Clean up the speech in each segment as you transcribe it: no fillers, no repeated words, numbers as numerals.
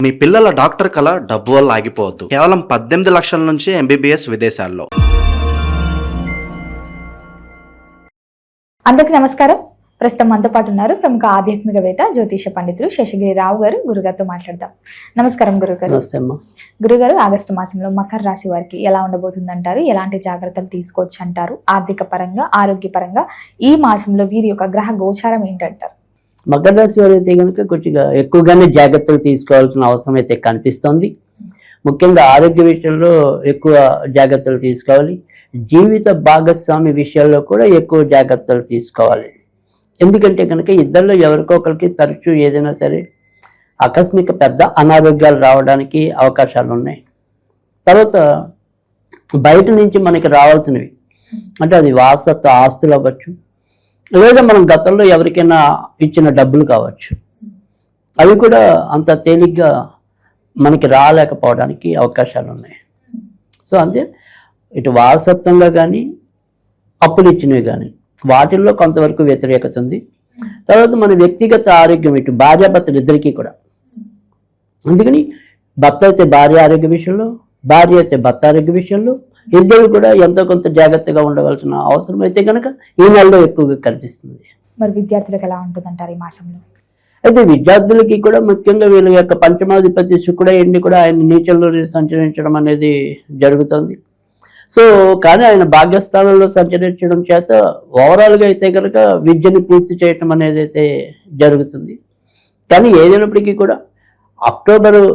మీ పిల్లల డాక్టర్ కళ డబ్బు వల్ల ఆగిపోవద్దు. కేవలం 18 లక్షల నుంచి MBBS విదేశాల్లో. అందరికీ నమస్కారం. ప్రస్తుతం మనతో పాటు ఉన్నారు ప్రముఖ ఆధ్యాత్మికవేత్త జ్యోతిష పండితులు శేషగిరి రావు గారు. గురుగారితో మాట్లాడదాం. నమస్కారం గురుగారు. గురుగారు, ఆగస్టు మాసంలో మకర రాశి వారికి ఎలా ఉండబోతుందంటారు? ఎలాంటి జాగ్రత్తలు తీసుకోవచ్చు అంటారు? ఆర్థిక పరంగా, ఆరోగ్యపరంగా ఈ మాసంలో వీరి యొక్క గ్రహ గోచారం ఏంటంటారు? మకర రాశి వారు అయితే కనుక కొద్దిగా ఎక్కువగానే జాగ్రత్తలు తీసుకోవాల్సిన అవసరం అయితే కనిపిస్తోంది. ముఖ్యంగా ఆరోగ్య విషయంలో ఎక్కువ జాగ్రత్తలు తీసుకోవాలి. జీవిత భాగస్వామి విషయాల్లో కూడా ఎక్కువ జాగ్రత్తలు తీసుకోవాలి. ఎందుకంటే కనుక ఇద్దరిలో ఎవరికో ఒకరికి తరచూ ఏదైనా సరే ఆకస్మిక పెద్ద అనారోగ్యాలు రావడానికి అవకాశాలు ఉన్నాయి. తర్వాత బయట నుంచి మనకి రావాల్సినవి అంటే అది వారసత్వ ఆస్తులు అవ్వచ్చు, లేదా మనం గతంలో ఎవరికైనా ఇచ్చిన డబ్బులు కావచ్చు, అవి కూడా అంత తేలిగ్గా మనకి రాలేకపోవడానికి అవకాశాలు ఉన్నాయి. సో అంతే ఇటు వారసత్వంగా కానీ అప్పులు ఇచ్చినవి కానీ వాటిల్లో కొంతవరకు వ్యతిరేకత ఉంది. తర్వాత మన వ్యక్తిగత ఆరోగ్యం ఇటు భార్యాభర్తలు ఇద్దరికీ కూడా. అందుకని భర్త అయితే భార్య ఆరోగ్య విషయంలో, భార్య అయితే భర్త ఆరోగ్య విషయంలో ఇద్దరు కూడా ఎంతో కొంత జాగ్రత్తగా ఉండవలసిన అవసరం అయితే కనుక ఈ నెలలో ఎక్కువగా కనిపిస్తుంది. మరి విద్యార్థులకు ఎలా ఉంటుందంటారు ఈ మాసంలో? అయితే విద్యార్థులకి కూడా ముఖ్యంగా వీళ్ళ యొక్క పంచమాధిపతి శుక్రుడు కూడా ఆయన నీచంలో సంచరించడం అనేది జరుగుతుంది. సో కానీ ఆయన భాగ్యస్థానంలో సంచరించడం చేత ఓవరాల్గా అయితే కనుక విద్యని పూర్తి చేయటం అనేది అయితే జరుగుతుంది. కానీ ఏదైనప్పటికీ కూడా అక్టోబరు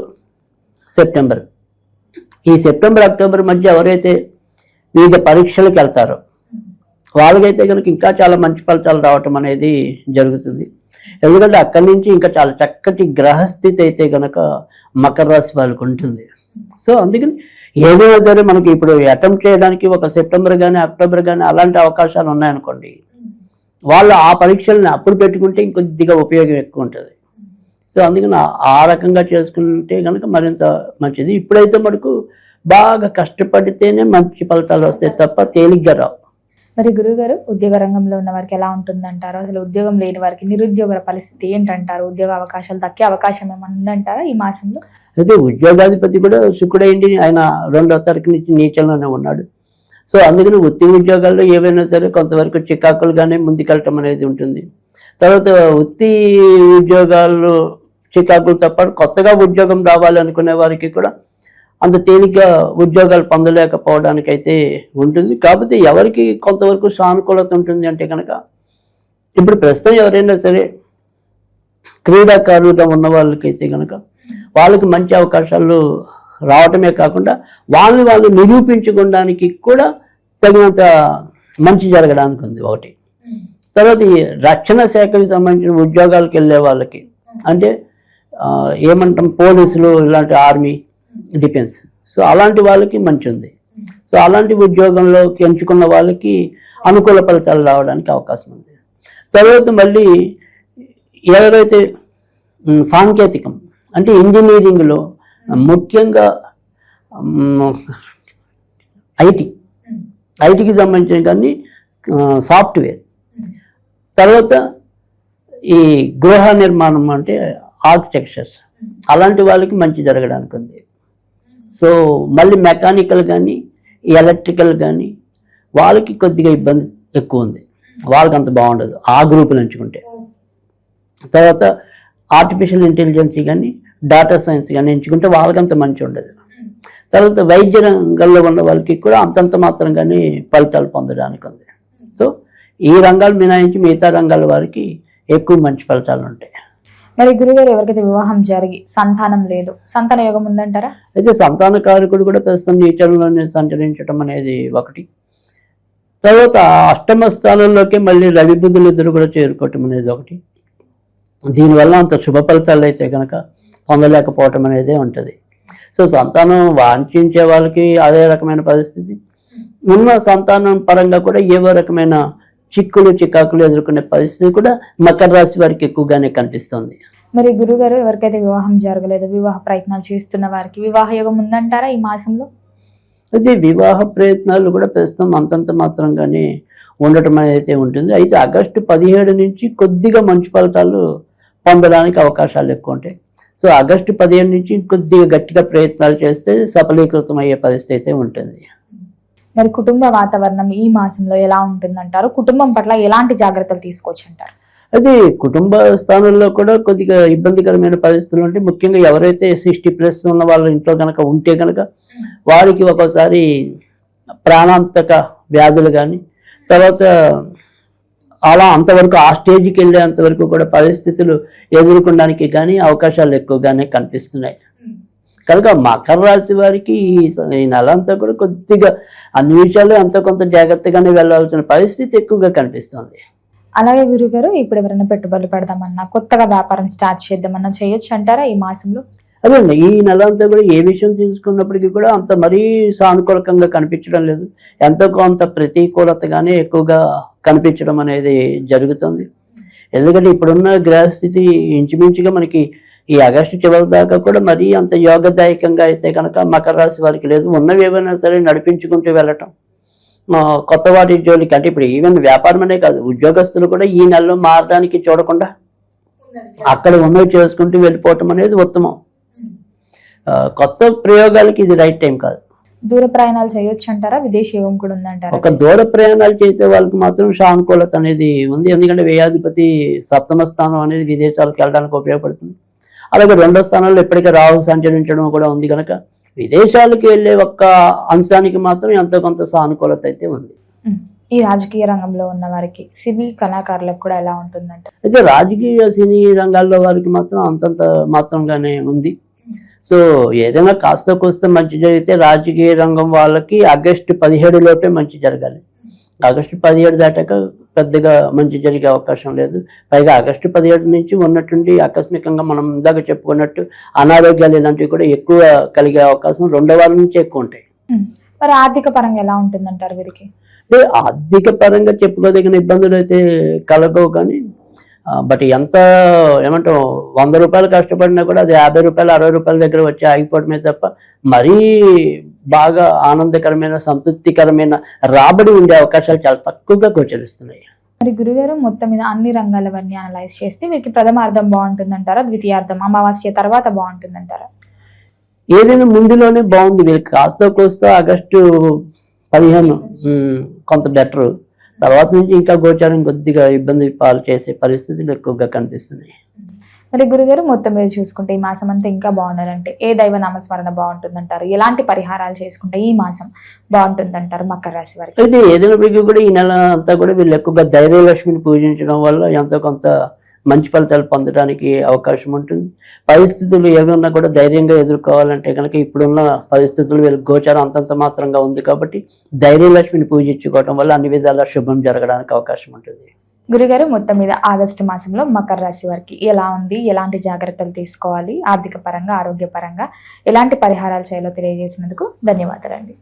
సెప్టెంబర్, ఈ సెప్టెంబర్ అక్టోబర్ మధ్య ఎవరైతే వివిధ పరీక్షలకు వెళ్తారో వాళ్ళకైతే కనుక ఇంకా చాలా మంచి ఫలితాలు రావటం అనేది జరుగుతుంది. ఎందుకంటే అక్కడి నుంచి ఇంకా చాలా చక్కటి గ్రహస్థితి అయితే కనుక మకర రాశి వాళ్ళకు ఉంటుంది. సో అందుకని ఏదైనా సరే మనకి ఇప్పుడు అటెంప్ట్ చేయడానికి ఒక సెప్టెంబర్ కానీ అక్టోబర్ కానీ అలాంటి అవకాశాలు ఉన్నాయనుకోండి, వాళ్ళు ఆ పరీక్షలను అప్పుడు పెట్టుకుంటే ఇంకొద్దిగా ఉపయోగం ఎక్కువ ఉంటుంది. సో అందుకని ఆ రకంగా చేసుకుంటే కనుక మరింత మంచిది. ఇప్పుడైతే మనకు బాగా కష్టపడితేనే మంచి ఫలితాలు వస్తాయి తప్ప తేలిగ్గా రావు. మరి గురుగారు, ఉద్యోగ రంగంలో ఉన్న వారికి ఎలా ఉంటుందంటారు? అసలు ఉద్యోగం లేని వారికి నిరుద్యోగ పరిస్థితి ఏంటంటారు? ఉద్యోగ అవకాశాలు దక్కే అవకాశం ఏమన్నా ఉందంటారా ఈ మాసంలో? అయితే ఉద్యోగాధిపతి కూడా శుక్రుడైంది, ఆయన 2వ తారీఖు నుంచి నీచంలోనే ఉన్నాడు. సో అందుకని వృత్తి ఉద్యోగాల్లో ఏవైనా సరే కొంతవరకు చికాకులుగానే ముందుకెళ్ళటం అనేది ఉంటుంది. తర్వాత వృత్తి ఉద్యోగాల్లో చికాకులతో పాటు కొత్తగా ఉద్యోగం రావాలనుకునే వారికి కూడా అంత తేలిగ్గా ఉద్యోగాలు పొందలేకపోవడానికి అయితే ఉంటుంది. కాకపోతే ఎవరికి కొంతవరకు సానుకూలత ఉంటుంది అంటే కనుక ఇప్పుడు ప్రస్తుతం ఎవరైనా సరే క్రీడాకారులుగా ఉన్న వాళ్ళకైతే కనుక వాళ్ళకి మంచి అవకాశాలు రావటమే కాకుండా వాళ్ళు నిరూపించుకోవడానికి కూడా తగినంత మంచి జరగడానికి ఉంది ఒకటి. తర్వాత ఈ రక్షణ శాఖకి సంబంధించిన ఉద్యోగాలకు వెళ్ళే వాళ్ళకి అంటే ఏమంటాం పోలీసులు, ఇలాంటి ఆర్మీ, డిఫెన్స్, సో అలాంటి వాళ్ళకి మంచి ఉంది. సో అలాంటి ఉద్యోగంలోకి ఎంచుకున్న వాళ్ళకి అనుకూల ఫలితాలు రావడానికి అవకాశం ఉంది. తర్వాత మళ్ళీ ఎవరైతే సాంకేతికం అంటే ఇంజనీరింగ్లో ముఖ్యంగా ఐటీకి సంబంధించిన కానీ సాఫ్ట్వేర్, తర్వాత ఈ గృహ నిర్మాణం అంటే ఆర్కిటెక్చర్స్, అలాంటి వాళ్ళకి మంచి జరగడానికి ఉంది. సో మళ్ళీ మెకానికల్ కానీ ఎలక్ట్రికల్ కానీ వాళ్ళకి కొద్దిగా ఇబ్బంది ఎక్కువ ఉంది, వాళ్ళకి అంత బాగుండదు ఆ గ్రూపులు ఎంచుకుంటే. తర్వాత ఆర్టిఫిషియల్ ఇంటెలిజెన్స్ కానీ డేటా సైన్స్ కానీ ఎంచుకుంటే వాళ్ళకంత మంచి ఉండదు. తర్వాత వైద్య రంగంలో ఉన్న వాళ్ళకి కూడా అంతంత మాత్రంగానే ఫలితాలు పొందడానికి ఉంది. సో ఈ రంగాలు మినహాయించి మిగతా రంగాల వారికి ఎక్కువ మంచి ఫలితాలు ఉంటాయి. మరి గురుగారు, ఎవరికైతే వివాహం జరిగి సంతానం లేదు, సంతాన యోగం ఉందంటారా? అయితే సంతాన కారకుడు కూడా ప్రస్తుతం నీచంలోనే సంచరించడం అనేది ఒకటి. తర్వాత అష్టమ స్థానంలోకి మళ్ళీ రవి బుధులు ఇద్దరు కూడా చేరుకోవటం అనేది ఒకటి. దీనివల్ల అంత శుభ ఫలితాలు అయితే కనుక పొందలేకపోవటం అనేది ఉంటుంది. సో సంతానం వాంఛించే వాళ్ళకి అదే రకమైన పరిస్థితి, ఉన్న సంతానం పరంగా కూడా ఏవో రకమైన చికాకులు ఎదుర్కొనే పరిస్థితి కూడా మకర రాశి వారికి ఎక్కువగానే కనిపిస్తుంది. మరి గురుగారు, ఎవరికైతే వివాహం జరగలేదు, వివాహ ప్రయత్నాలు చేస్తున్న వారికి వివాహ యోగం ఉందంటారా ఈ మాసంలో? అయితే వివాహ ప్రయత్నాలు కూడా ప్రస్తుతం అంతంత మాత్రంగానే ఉండటం అయితే ఉంటుంది. అయితే ఆగస్టు 17 నుంచి కొద్దిగా మంచి ఫలితాలు పొందడానికి అవకాశాలు ఎక్కువ ఉంటాయి. సో ఆగస్టు 15 నుంచి కొద్దిగా గట్టిగా ప్రయత్నాలు చేస్తే సఫలీకృతం అయ్యే పరిస్థితి ఉంటుంది. మరి కుటుంబ వాతావరణం ఈ మాసంలో ఎలా ఉంటుందంటారు? కుటుంబం పట్ల ఎలాంటి జాగ్రత్తలు తీసుకోవచ్చు అంటారు? అది కుటుంబ స్థానంలో కూడా కొద్దిగా ఇబ్బందికరమైన పరిస్థితులు ఉంటే, ముఖ్యంగా ఎవరైతే 60+ ఉన్న వాళ్ళ ఇంట్లో కనుక ఉంటే కనుక వారికి ఒక్కోసారి ప్రాణాంతక వ్యాధులు కానీ, తర్వాత అలా అంతవరకు ఆ స్టేజ్కి వెళ్ళేంతవరకు కూడా పరిస్థితులు ఎదుర్కొనడానికి కానీ అవకాశాలు ఎక్కువగానే కనిపిస్తున్నాయి. కనుక మకర రాశి వారికి ఈ నెల అంతా కూడా కొద్దిగా అన్ని విషయాలు అంత కొంత జాగ్రత్తగానే వెళ్ళాల్సిన పరిస్థితి ఎక్కువగా కనిపిస్తుంది. అలాగే గురుగారు, ఇప్పుడు ఎవరైనా పెట్టుబడులు పెడదామన్నా, కొత్తగా వ్యాపారం స్టార్ట్ చేద్దామన్నా చేయొచ్చు అంటారా ఈ మాసంలో? అదండి, ఈ నెల అంతా కూడా ఏ విషయం తీసుకున్నప్పటికీ కూడా అంత మరీ సానుకూలకంగా కనిపించడం లేదు. ఎంతో కొంత ప్రతికూలతగానే ఎక్కువగా కనిపించడం అనేది జరుగుతుంది. ఎందుకంటే ఇప్పుడున్న గ్రహస్థితి ఇంచుమించుగా మనకి ఈ ఆగస్టు చివరి దాకా కూడా మరీ అంత యోగదాయకంగా అయితే కనుక మకర రాశి వారికి లేదు. ఉన్నవి ఏమైనా సరే నడిపించుకుంటూ వెళ్ళటం, కొత్త వాటి జోలికి, అంటే ఇప్పుడు ఈవెన్ వ్యాపారం అనే కాదు, ఉద్యోగస్తులు కూడా ఈ నెలలో మారడానికి చూడకుండా అక్కడ ఉన్నవి చేసుకుంటూ వెళ్ళిపోవటం అనేది ఉత్తమం. కొత్త ప్రయోగాలకి ఇది రైట్ టైం కాదు. దూర ప్రయాణాలు చేయొచ్చు అంటారా? విదేశీ యోగం కూడా ఉందంటారా? ఒక దూర ప్రయాణాలు చేసే వాళ్ళకి మాత్రం సానుకూలత అనేది ఉంది. ఎందుకంటే వ్యయాధిపతి 7వ స్థానం అనేది విదేశాలకు వెళ్ళడానికి ఉపయోగపడుతుంది. అలాగే 2వ స్థానంలో ఇప్పటికే రాహు సంచరించడం కూడా ఉంది కనుక విదేశాలకు వెళ్ళే ఒక్క అంశానికి మాత్రం ఎంతో కొంత సానుకూలత అయితే ఉంది. ఈ రాజకీయ రంగంలో ఉన్న వారికి, సినీ కళాకారులకు కూడా ఎలా ఉంటుందంట? అయితే రాజకీయ సినీ రంగాల్లో వారికి మాత్రం అంతంత మాత్రంగానే ఉంది. సో ఏదైనా కాస్త కోస్త మంచి జరిగితే రాజకీయ రంగం వాళ్ళకి ఆగస్టు 17 లోపే మంచి జరగాలి. ఆగస్టు 17 దాటాక పెద్దగా మంచి జరిగే అవకాశం లేదు. పైగా ఆగస్టు 17 నుంచి ఉన్నట్టుండి ఆకస్మికంగా మనం ఇందాక చెప్పుకున్నట్టు అనారోగ్యాలు ఇలాంటివి కూడా ఎక్కువ కలిగే అవకాశం 2వ వారం నుంచి ఎక్కువ ఉంటాయి. మరి ఆర్థిక పరంగా ఎలా ఉంటుందంటారు వీరికి? అంటే ఆర్థిక పరంగా చెప్పుకోదగిన ఇబ్బందులు అయితే కలగవు, కానీ బట్ ఎంత ఏమంటాం 100 రూపాయలు కష్టపడినా కూడా అది 50 రూపాయలు 60 రూపాయల దగ్గర వచ్చి ఆగిపోవడమే తప్ప మరీ బాగా ఆనందకరమైన సంతృప్తికరమైన రాబడి ఉండే అవకాశాలు చాలా తక్కువగా గోచరిస్తున్నాయి. మరి గురుగారు, మొత్తం మీద అన్ని రంగాల వారిని అనలైజ్ చేస్తే వీరికి ప్రథమార్థం బాగుంటుందంటారా, ద్వితీయార్థం అమావాస్య తర్వాత బాగుంటుందంటారా? ఏదైనా ముందులోనే బాగుంది. వీళ్ళకి కాస్త కోస్తా ఆగస్టు 15 కొంత బెటర్, తర్వాత నుంచి ఇంకా గోచారం కొద్దిగా ఇబ్బంది పాలు చేసే పరిస్థితులు ఎక్కువగా కనిపిస్తున్నాయి. మరి గురుగారు, మొత్తం మీద చూసుకుంటే ఈ మాసం అంతా ఇంకా బాగుండాలంటే ఏ దైవ నామస్మరణ బాగుంటుందంటారు? ఎలాంటి పరిహారాలు చేసుకుంటే ఈ మాసం బాగుంటుందంటారు మకర రాశి వారికి? అయితే ఏదైనప్పటికీ కూడా ఈ నెల అంతా కూడా వీళ్ళు ఎక్కువగా ధైర్యలక్ష్మిని పూజించడం వల్ల ఎంతో కొంత మంచి ఫలితాలు పొందడానికి అవకాశం ఉంటుంది. పరిస్థితులు ఏమన్నా కూడా ధైర్యంగా ఎదుర్కోవాలంటే కనుక ఇప్పుడున్న పరిస్థితులు వీళ్ళకి గోచారం అంతంత మాత్రంగా ఉంది కాబట్టి ధైర్యలక్ష్మిని పూజించుకోవడం వల్ల అన్ని విధాలా శుభం జరగడానికి అవకాశం ఉంటుంది. గురుగారు, మొత్తం మీద ఆగస్టు మాసంలో మకర రాశి వారికి ఎలా ఉంది, ఎలాంటి జాగ్రత్తలు తీసుకోవాలి, ఆర్థిక పరంగా ఆరోగ్యపరంగా ఎలాంటి పరిహారాలు చేయాలో తెలియజేసినందుకు ధన్యవాదాలండి.